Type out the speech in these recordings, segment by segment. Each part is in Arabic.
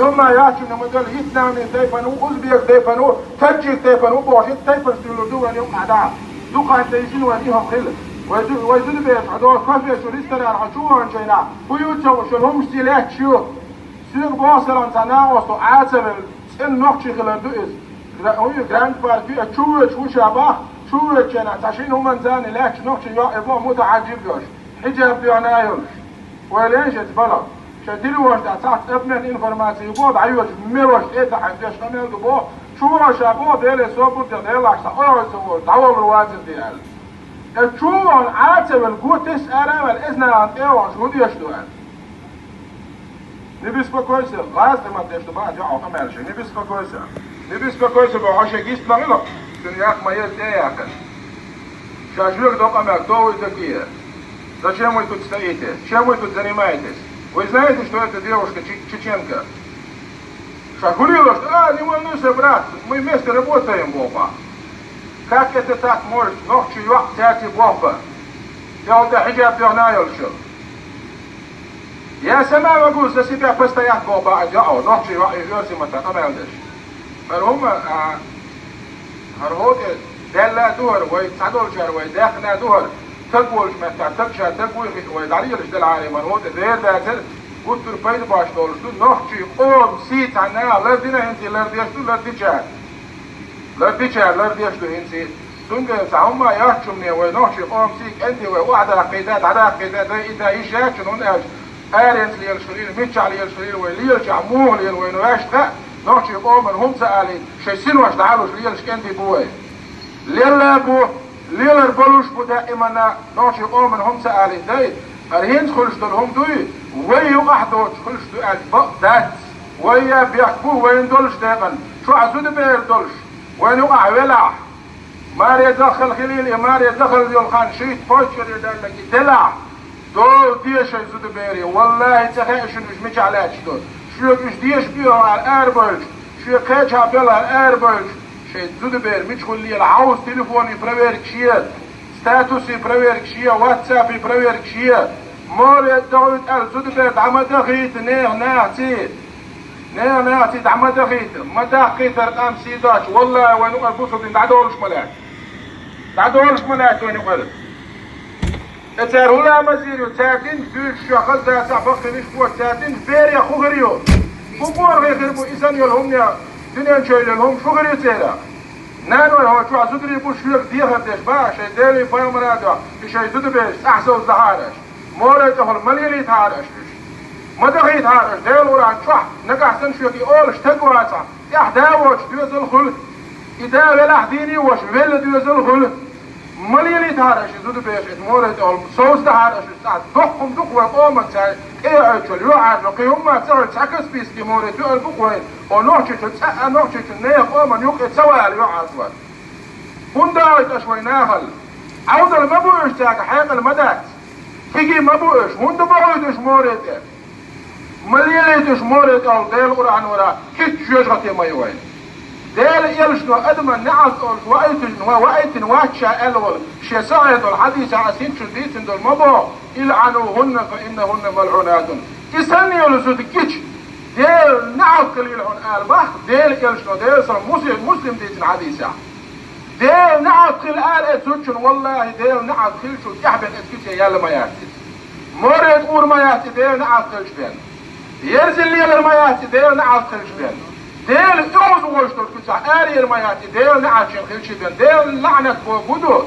هم ياتون مدل يتنامي تيفنو أزبيك تيفنو تجيك تيفنو بوشيت تيفن ستيلو اليوم أعداء دوقا تيجين وليهم خل ويزول بيت عدو كافي سوريستر العشوة انجينا بيوتا وشلهم ستيلات شو سيق بواصل تنا وصو عاتب سن نقشي خلال دوئز هو جراند باركي اتشوش وشابه شوش انا تاشين هم انزاني لاكش نقشي يبقى متعجب يوش حجاب بيانا يولش وليش اتبلغ شديرو واش تاعت ابن الانفورماسيون بود عيوش ميروش ايه عندش كمان دبو شو شابو ديل سوبر ديل عشان او سو تعول الواجب ديال الشو عاتب القوتس انا والاذن عن ايه شو دي يشتغل نبي سبكويس غاز ما تشتغل بعد يا عمر شو نبي سبكويس نبي سبكويس بعش جيست مغلق دنيا ما يزيد يا اخي شاجلك دوقه مكتوب ذكيه ده чем вы тут стоите чем вы тут занимаетесь Вы знаете, что эта девушка чеченка? Шагурила, что не волнуйся, брат, мы вместе работаем, Боба. Как это так может? Ночью тяти Боба. Я вот хиджаб пёрнаю льшу. Я сама могу за себя постоять, Боба, аджао, ночью верси мата, амелдеш. فهم هرهوت دلا دور ويتعدول شهر ويداخنا دور تقول متى تكشى تقول ويدعي لش دل عالي من هو تدير داتر قلت له بيد باش دول شو نحكي قوم سيت عنا لا دينا انت لا ديشتو لا ديشار لا ديشار لا ديشتو انت تنجا ساهم ما يحكمني ونحكي قوم سيك انت وواحد عقيدات على عقيدات اذا يشاك شنو ناج ارنت لي الشرير مش على الشرير ويلي الجمهور لي وينو اشتا نحكي قوم هم سالي شيسين واش تعالوا شرير شكندي بوي ليلا بو ليلر بلوش بو دائما نوشي قوم هم سألي داي الهين خلش دلهم دوي ويو احدوش خلش دو البقدات ويا بيحكو وين دولش داغن شو عزود بير دولش وين يقع ولع مار يدخل خليل مار يدخل ديول خان شيت فوشر يدالك دلع دول ديش يزود بيري والله تخيش مش على دول شو مش ديش بيها على الاربلج شو قيتش عبيلا على الاربلج شيء زود بير مش خلي العاوز تليفوني بريفيرك شيء ستاتوسي بريفيرك شيء واتسابي بريفيرك شيء مور يدعو قال زود بير دعم دخيت نعتي دعم دخيت ما دقيت ارقام سيداش والله وين البوصه دي دعدولش ملاك وين يقول اتار ولا مزيرو تاتين في الشخص ذا سبق ليش بو تاتين بير يا خوغريو بوبور غير بو اذن يلهم يا دنيا شوي لهم شو غير يصير نانو هو شو عزودري بوش لك ديها بدش باش دالي فاهم رادو شيء زود بس احسن الزهارش مورا تهل مليلي تهارش ما دغيت هارش دال ورا شو نقحسن شو كي اول اشتقوا يا داوش دوز الخل اذا ولا حديني وش ولا دوز الخل مليلي تهارش زود بس مورا تهل صوص تهارش دقهم دق وقوم تاع ايه اجل يوعد لقيهم ما تسوي تسكس بيس دي مورا دو البقوي ونوحشي تتسقى نوحشي تنية قوما يوقع تسوي على يوعد واد بنداويت اشوي ناهل عود المبوش تاك حيق المدات تيجي مبوش هندو بويدش مورد مليليتش مورد او ديل قرآن ورا كيت جوجغتي ما يوين ديل يلشنو ادمن نعز اولش وقيتن واتشا الول شي سعيد الحديث عسين شديتن دول مبو يلعنوهن فإنهن ملعونات يسني يلزود كيتش ديل نعز قليل هون قال بخ ديل يلشنو ديل صار مسلم ديتن حديثة ديل نعز قل قال اتسوتشن والله ديل نعز قلشو يحبن اتكيتش يالا ما ياتي مورد قور ما ياتي ديل نعز قلش بين يرزل ليل ما ياتي ديل نعز قلش بين ديل يوز وشتو كتسع آرير ما ياتي ديل نعز قلش بين ديل لعنة بوغودو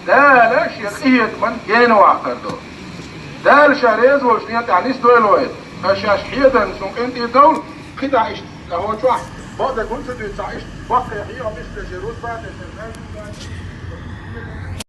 دال شيخيت من جينو عقردو دال شاريز وشنيت عنيس دويلويد فشاش حيدا سنق انتي دول خدا عشت لهو شوح بعد كنت دي تعيش بقى يحيى مثل جيروت بعد